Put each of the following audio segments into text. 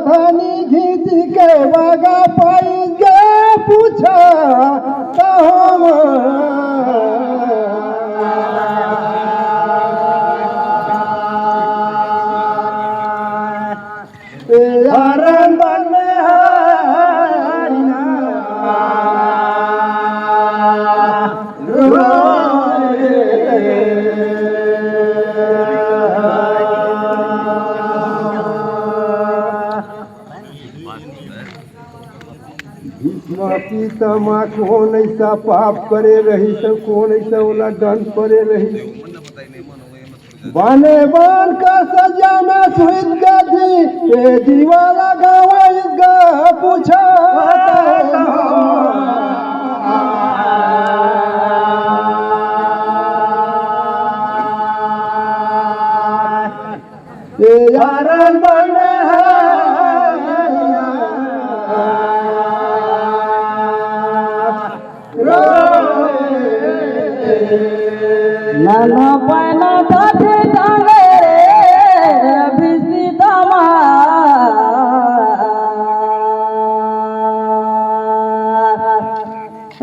धनी घींच के बगा पाई गे पूछा हरण बन पितामा कौन ऐसा पाप करे रही सब कौन ऐसा ओला दंड करे रही बाने बान का सजा में सुहित गधी ए दीवाला गवाई गा पूछा ए यारन बने नाना पैना काठे डांगे रे बिजली दामा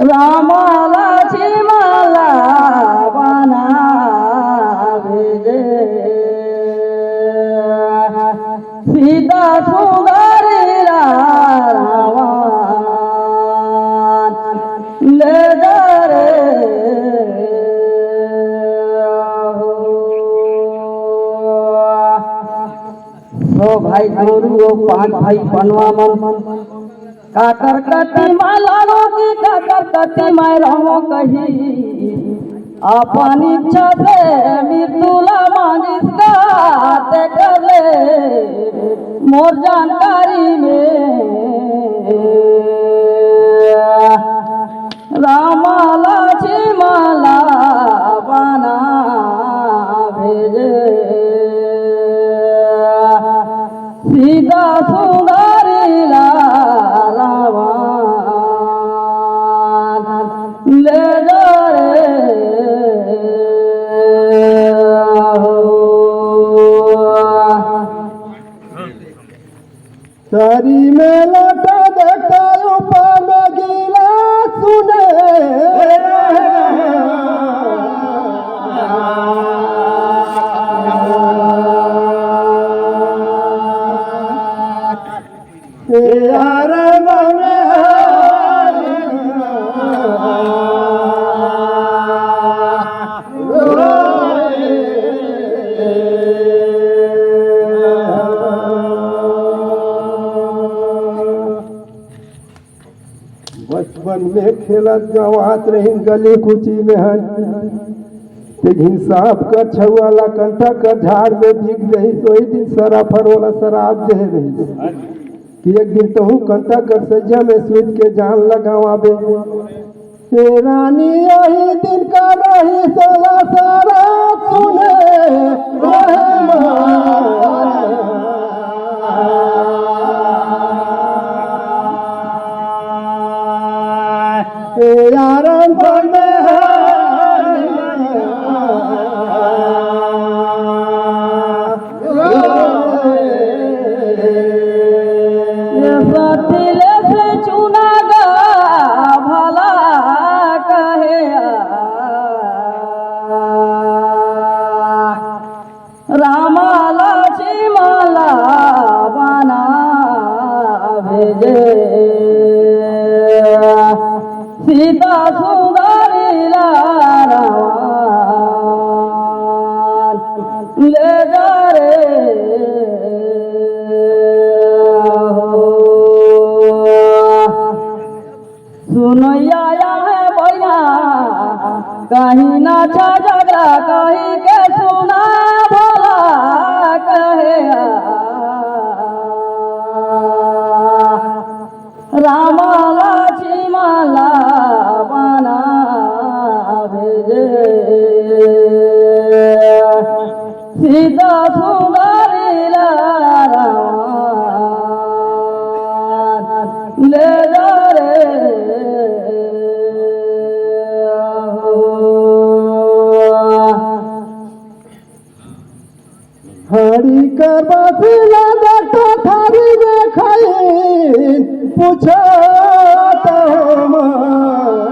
रामाला चिमाला बना भेजे सीता सुगारी रावण ले जा रे भाई गुरु पांच भाई बनवा मन काकर कति मालानो की काकर कति मायरो कही अपन इच्छा से मृत्युला मांगिस गाते कर ले मोर जानकारी में रामाला चिमाला बना भेजे सीता सुंदरी रावण ले जा रे सारी में लटा देखता ऊपर में गिला सुने यार बने बचपन में खेलत गवात रही गली कुची में साफ कर छुआला कंठा कर झाड़ में भीग रही तो ही दिन सराफर वाला शराब दे रही कि एक दिन तो हूँ कंठा कर सज्जा में स्वीट के जान लगावे रानी यही दिन का रही सोला सारा सुने यारन बने रामाला चिमाला बना भेजे सीता सुंदरी रावण ले जा रे सुनैया है भैया कहीं ना छा झगड़ा कहीं के सुना भोला कहे रामाला चिमाला बना भेजे सीता सुंदरी रावण ले जा रे पूछता हूँ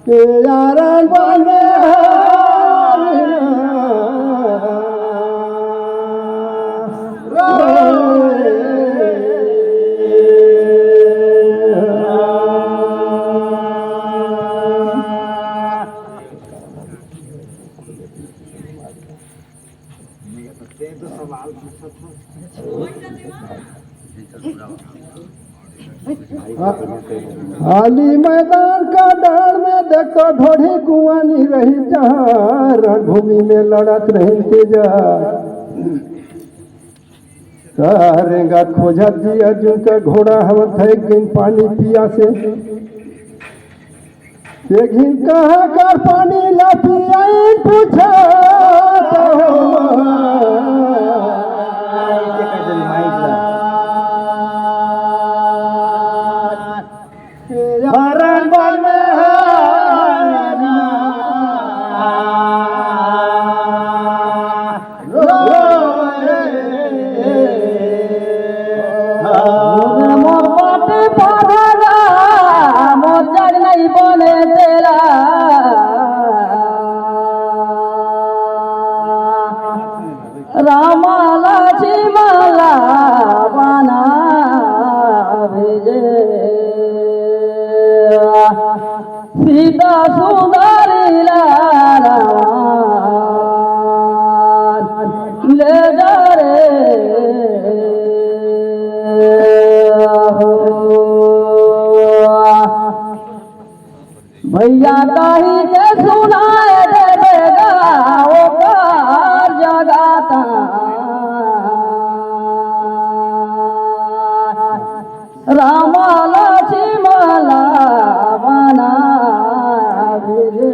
के यारन बने हाली मैदान का डाल में देखो ढोढ़ी कुआं नहीं रही जहाँ रणभूमि में लड़त रही तेजा करेगा खोजा दिया जिनका घोड़ा हवत है गिन पानी पिया से घिन कहाँ कर पानी ला पिया पूछा हरण बन मोर बाटे पाधरा मोर जग नहीं बने तेरा रामा लक्ष्मला बना भेजे सीता सुंदरी लारा ले जा रे भैया कही के सुनाए देगा वो कार जगाता रामा लक्ष्मला बना भेजे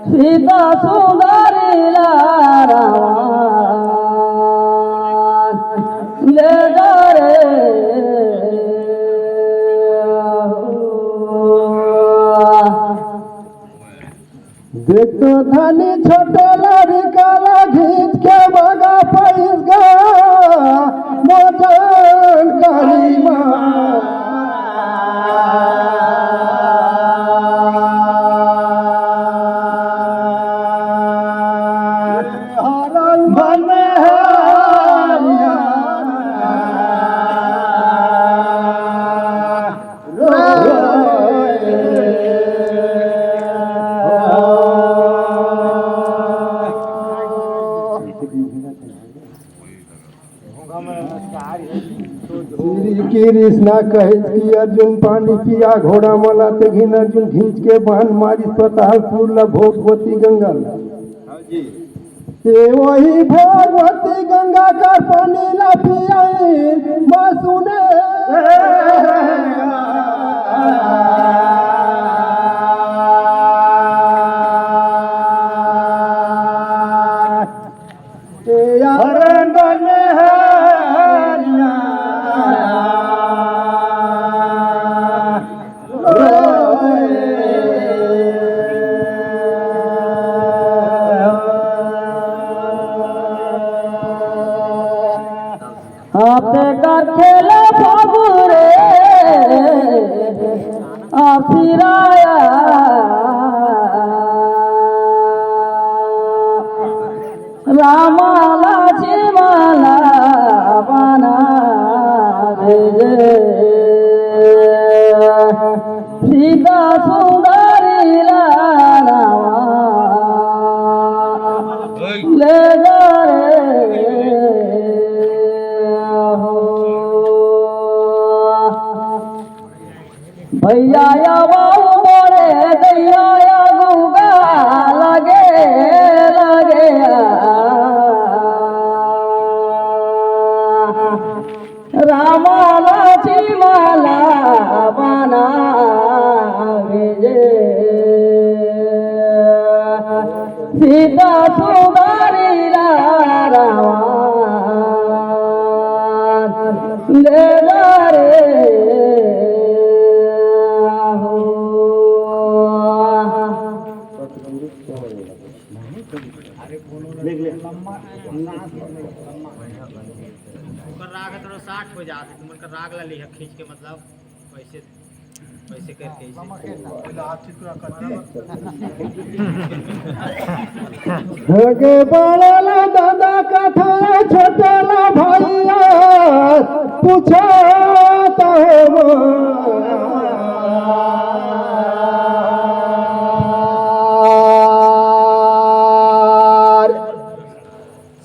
सीता सुंदरी लारा ले जा देख तो धानी छोटे लड़का घींच के बगा पैस गा मोजन करीमा हरण बने की कृष्णा कहे कि अर्जुन पानी पिया घोड़ा मला ते घिन अर्जुन घींच के बांध मारी स्वतः फूल भोगवती गंगा ये वही भगवती गंगा का पानी ला पिया सुने हरण बने आपे कर खेला बाबूरे फिराया रामा लक्ष्मला बना भेजे सीता सुंदरी लारा ले जा भैया या बाबू मोरे दैया या गुगा लगे लगे रामा लक्ष्मला बना भेजे सीता सुंदरी लारा ले जा रे राग है तो 60 हो जाते तुम राग ला लिया खींच के मतलब वैसे वैसे करके हगे बड़ला दादा कथा छोटला भैया पूछता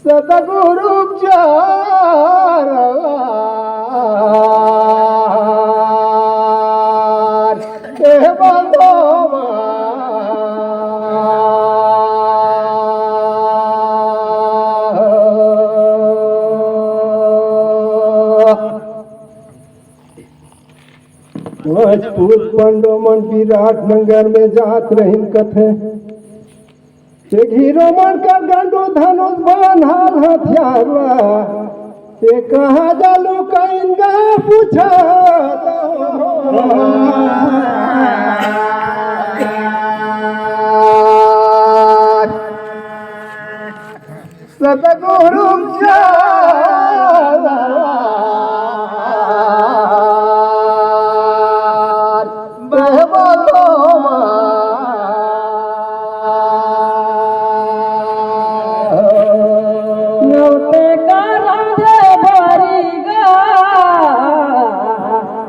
सतगुरु पंडो मन विराट नगर में जात रही कथे घीरो मन का गंडो धनुष बांधल हथियारवा ते कहाँ जालू कइंगा पूछा सतगुरु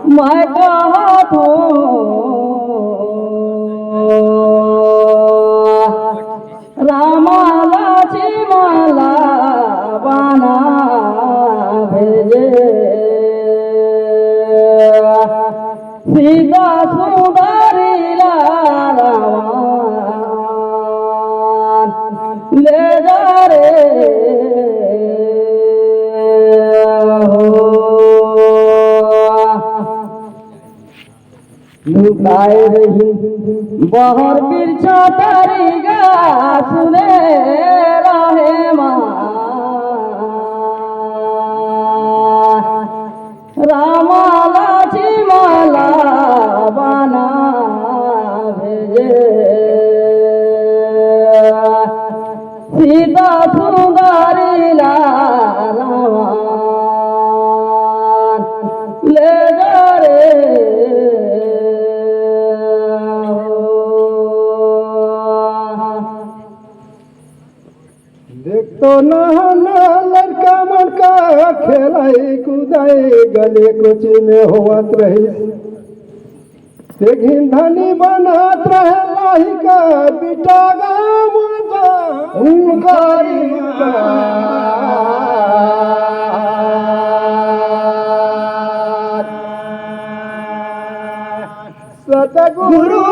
मैं कहा तो रामा लाची माला बना भेजे सीता सुंदरी राम ले जा रे लुकाए रही बहर बिरछा तरीगा सुने रहे माँ रामा लाची माला बना भेजे सीता सुंदरी राम ले जा रे देख तो नहाना लड़का मन का खेलाई कूदाई गले कुची में होवत रही से घिंधनी बनात रहे लाही का बिटा गाम उनकारी सतगुरु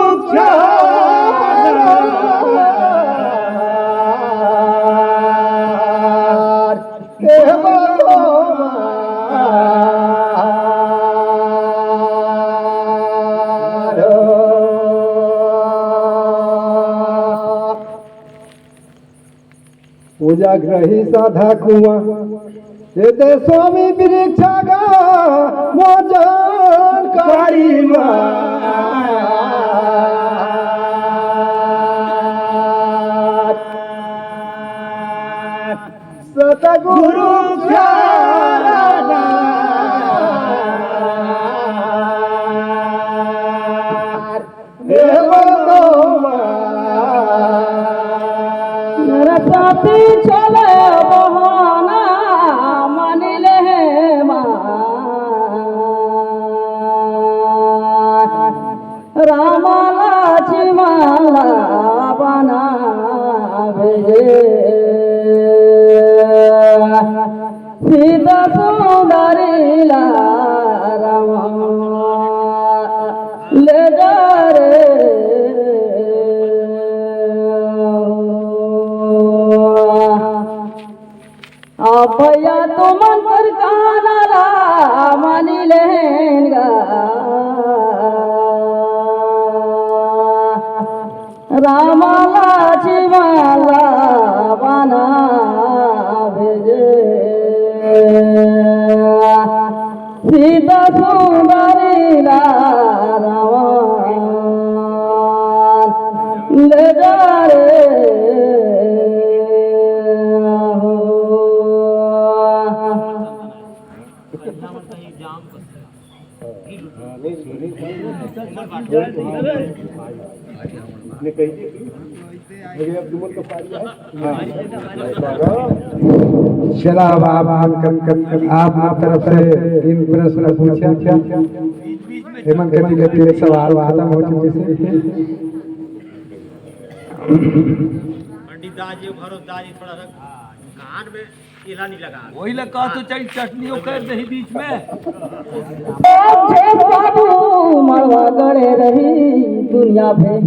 पूजाग्रही साधा कुआं ये स्वामी वृक्षा गा मोजन कारी सतगुरु साथी चले बहाना मन ले रामा लाची माला बना भेजे सीता सुंदरी राम ले जा रे भैया तो मन कर काना मनी लेगा रामा लाची माला बना भेजे सीता सुंदरी राम ले जा रे चला अब आप तरफ से इन प्रश्न पूछा हेमंत गति के तीन सवाल खत्म हो चुके थे। पंडित दाजी भरोस दाजी थोड़ा सा कान में इला नहीं लगा वही लगा तो चाहिए चटनियों कर दही बीच में। बाबू मरवा गड़े रही दुनिया में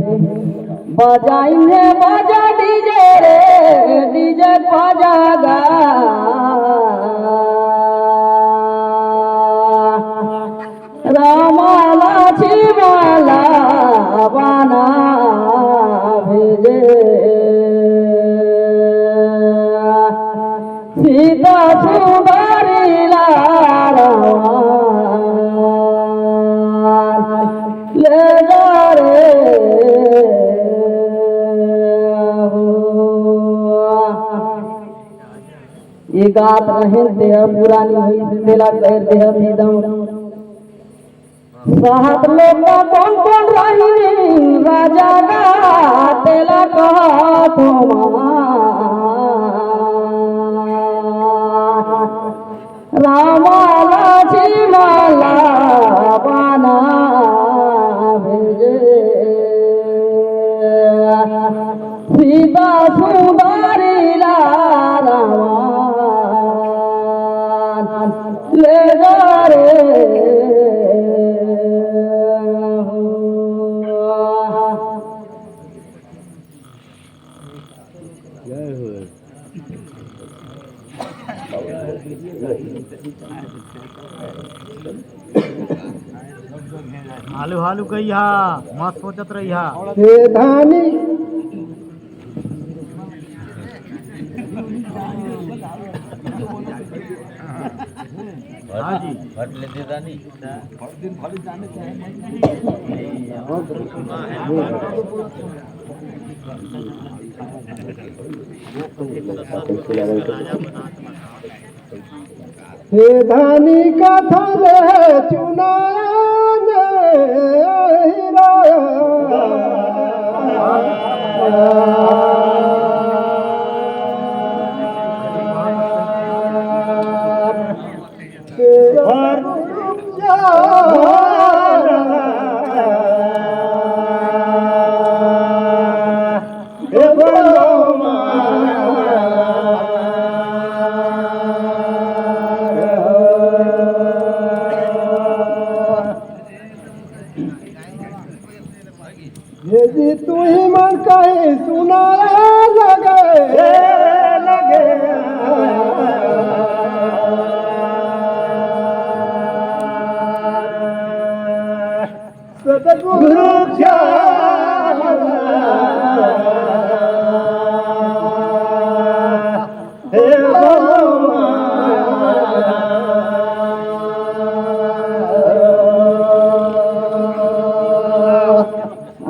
बजाइने बजा डीजे रे डीजे बजागा रामाला छिवाला बाना भेजे सीता सुबारी लारा ले जा रे ये गात रहे देह पुरानी हुई दिला कर देह दीदम साहब लोग कौन कौन रही राजा गा तेला कहा रामाला छिमाला बाना भेजे सीता सुंदरी लारा ले जा रे हालू हालू कहिया मत सोचत रहिया हे धानी हाँ जी भट लेते रानी हे धानी कथा रे चुनान यदि तू ही मन कहे सुनाया लगे सतगुरु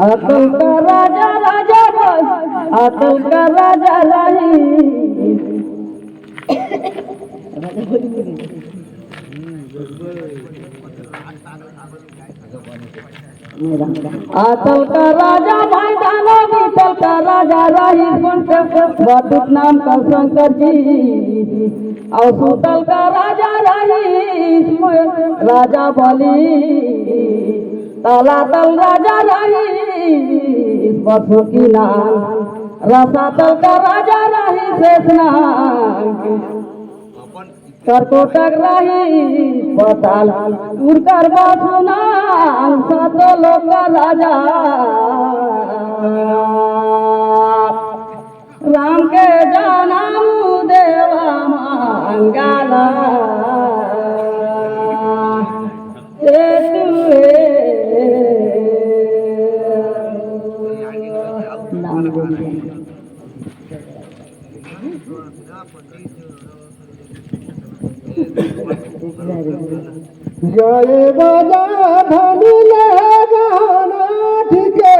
आतल का राजा राजा आतल का राजा राही आतल का राजा भाई दानो बीतल का राजा राही बटुक नाम का शंकर जी और सुतल का राजा राही राजा बली ताला तल राजा राही पशु की नाम रसातल का राजा राही शेषनाग करकोटक राही पताल उड़कर बासुना सतलो का राजा राम के जाना देवा मंगला जय बाजा धनी ले गाना ठीके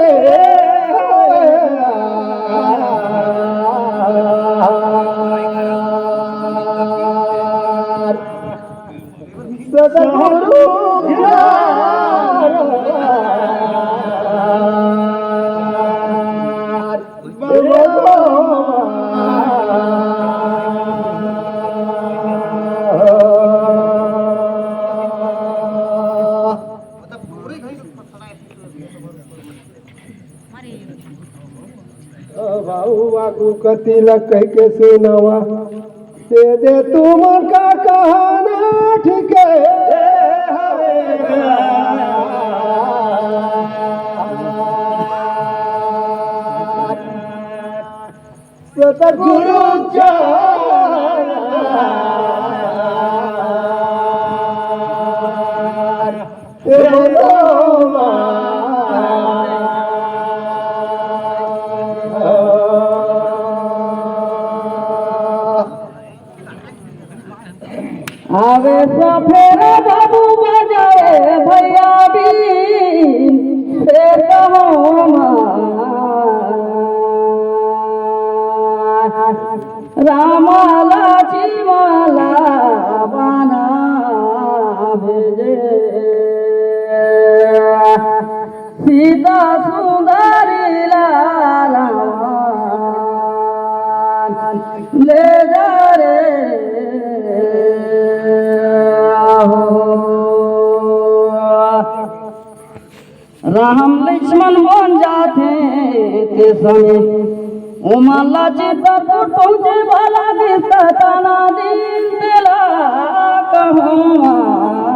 सतगुरु भाऊ वाकू कतिला कह के सुनावा दे तुम का कहाना ठीक सतगुरु आवे सफेरा बाबू बजाए भैया बीन फिर रामाला चिमाला बना भेजे सीता सुंदरी लाला ले जा रे राम लक्ष्मण बन जाते ते समय उमला चित्रकूट पहुँचे वाला दिसता ताना दिन दिला कहूँ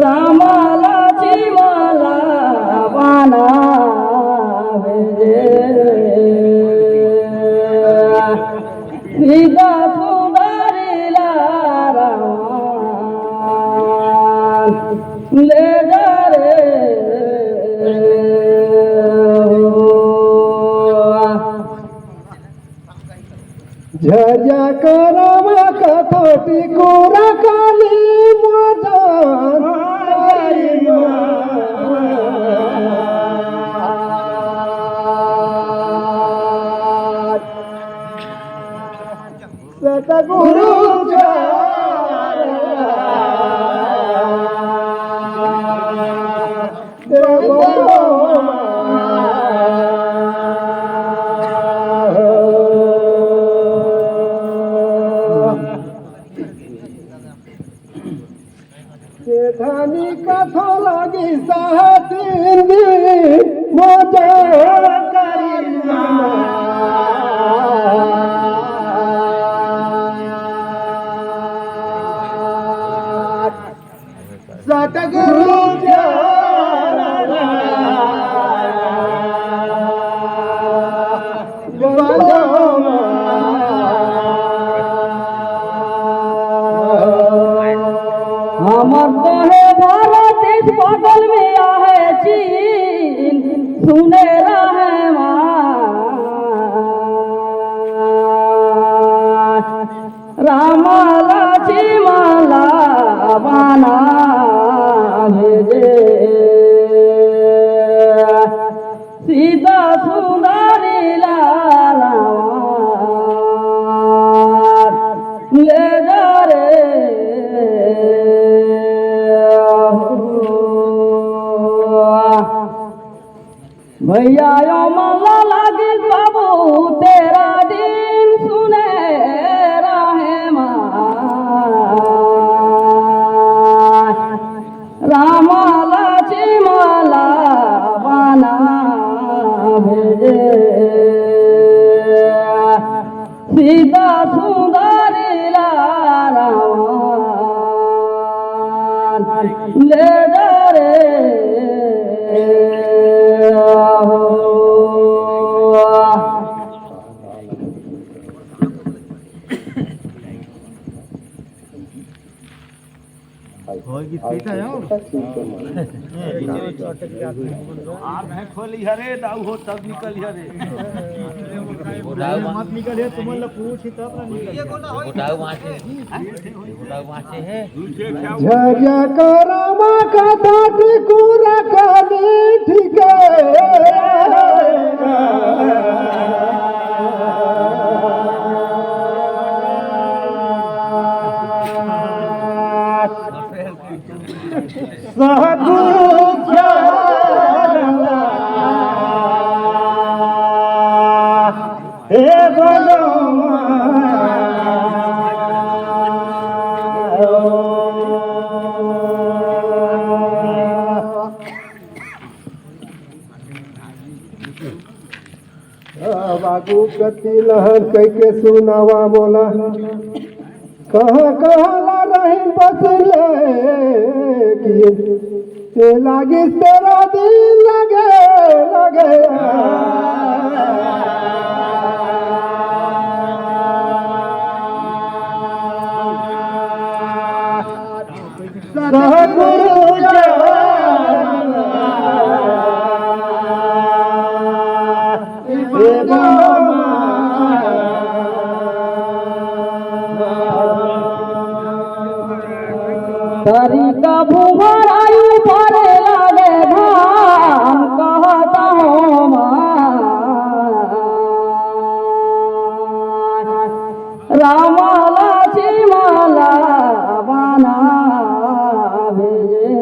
रामाला चिमाला बना सीता सुंदरी लारा ले जा रे झजा करवा कथोटी कोरा काली मदन सतगुरु धानी कथो लगी सहती मोजा सतगुरु हमर तो है भारत देश बगल में आहे चीन सुने रहे रामाला चिमाला बना भेजे सीता सुंदरी लाला ले जा रे भैया यो मल्ला लागिल बाबू तेरा दिन सुने रहे रामाला चिमाला बना भेजे सीता सुंदरी लाला ले जा रे खोली हरे दाऊ हो तब निकल हरे मत निकले तुमला पूछ तब ना निकले झरिया करवा कथोटी कोरा काली ठीक बाबू कति लहर कह के सुनावा मोला कहाँ कहाँ ला रही बसले कि लागी तेरा दिल लगे लगे तरी का भूमराई पर लागे धाम कहता हूँ रामाला चिमाला बना भेजे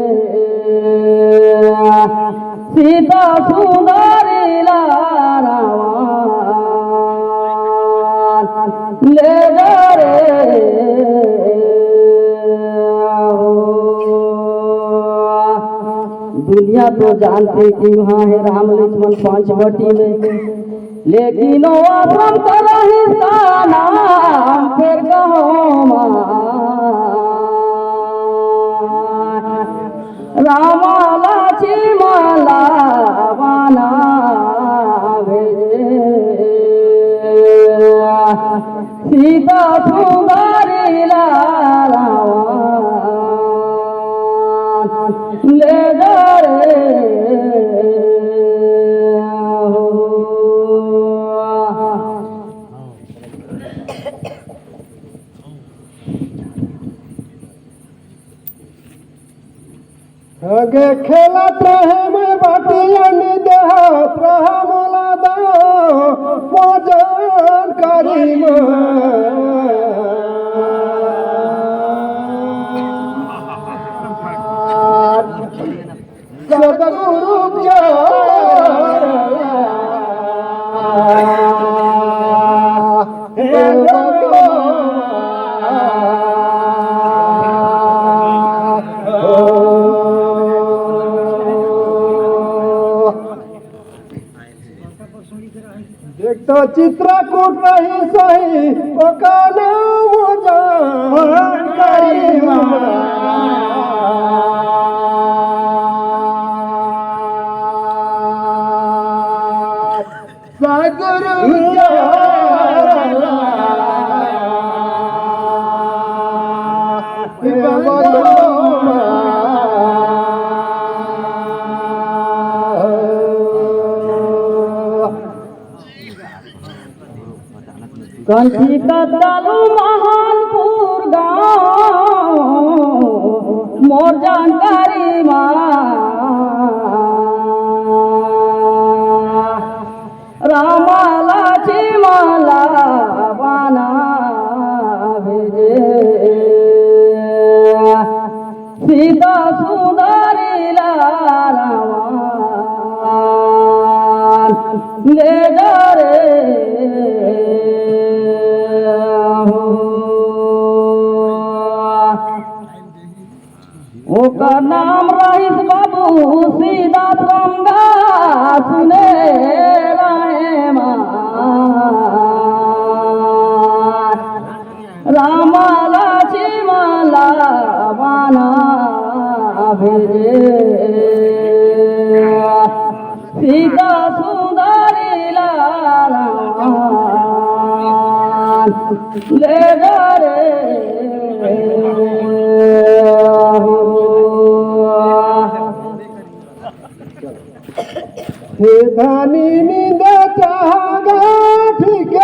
सीता सुंदरी रावण ले जा रे दुनिया तो जानती कि वहाँ है राम लक्ष्मण पंचवटी में, लेकिन वो आश्रम का रहिस्ता नाम फिर कहो रामा लक्ष्मणा बना भेजे सीता सुंदरी रावण ले जा रे आगे खेलत रहे मैं बाटिया देहात रहा मोला दो मोजन करीम सदगुरु एक तो चित्रकूट रही सही ओका नाम जान करीमा सदगुरु कंठी कदलू महानपुर गाँव मोर जानकारी रामा लक्ष्मणा बना भेजे सीता सुंदरी रावण ले जा रे ओकर नाम रहीस बाबू सीधा संगा सुने रहे रामा लक्ष्मणा बना भेजे सीता सुंदरी रावण ले जा रे हे धानी नींद चागा ठीक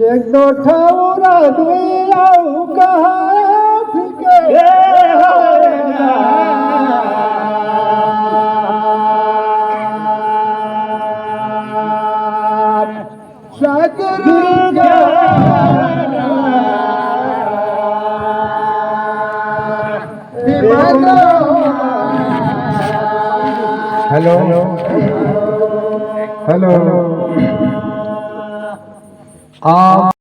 एक दो ठौरा दुआऊ कहा हेलो हेलो आप